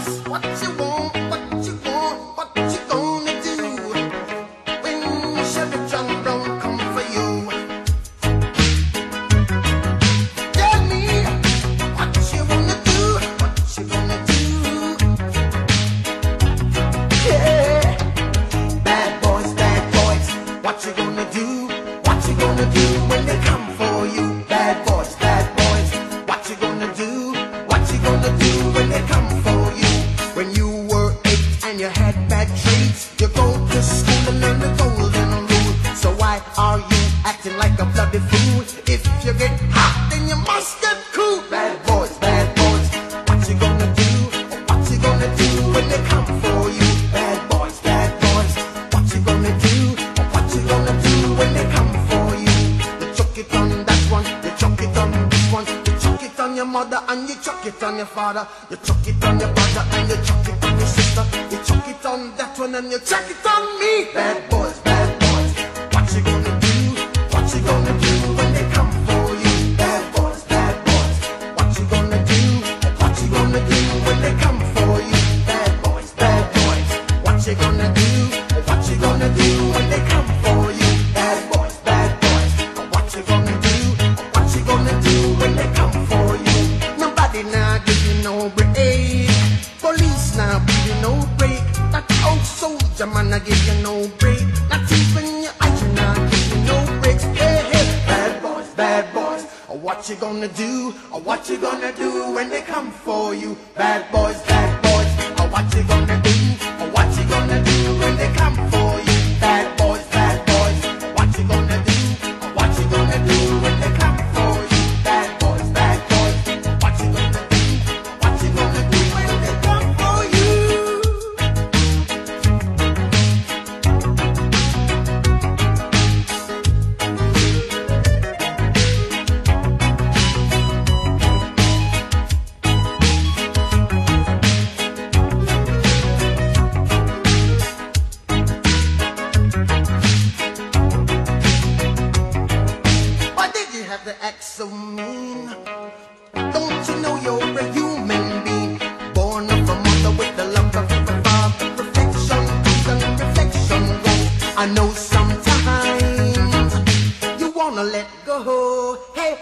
What you want, what you want, what you gonna do when Chevy John Brown come for you? Tell me what you wanna do, what you gonna do. Yeah, bad boys, what you gonna do? What you gonna do when they come for you? Bad boys, what you gonna do? What you gonna do when they come for you? When you were 8 and you had bad traits, you go to school and learn the golden rule. So why are you acting like a bloody fool? If you get hot, then you must get cool. Bad boys, what you gonna do? What you gonna do when they come for you? Bad boys, what you gonna do? What you gonna do when they come for you? You chuck it on that one, you chuck it on this one, you chuck it on your mother and you chuck it on your father, you chuck it on your brother and you chuck it on your sister, you chuck it on that one and you chuck it on me. Bad boys, what you gonna do? What you gonna do when they come for you? Bad boys, what you gonna do? What you gonna do when they come for you? Bad boys, what you gonna do? What you gonna do when they come for you? Bad boys, what you gonna do? What you gonna do when they come for you? Nobody now give you no break. Police now give you no break. That old soldier man I give you no break. Not even your eyes now give you no breaks. Hey, bad boys, what you gonna do? What you gonna do when they come for you? Bad boys, what you gonna do? What you gonna do when they come for you? Bad boys, what you gonna do? What you gonna do when they come for you? Bad boys, what you gonna do? What you gonna do when they come for you? Why did you have to act so mean? Don't you know you're a human being, born of a mother with the love of a father? Perfection comes and reflection goes. I know sometimes you wanna let go. Hey,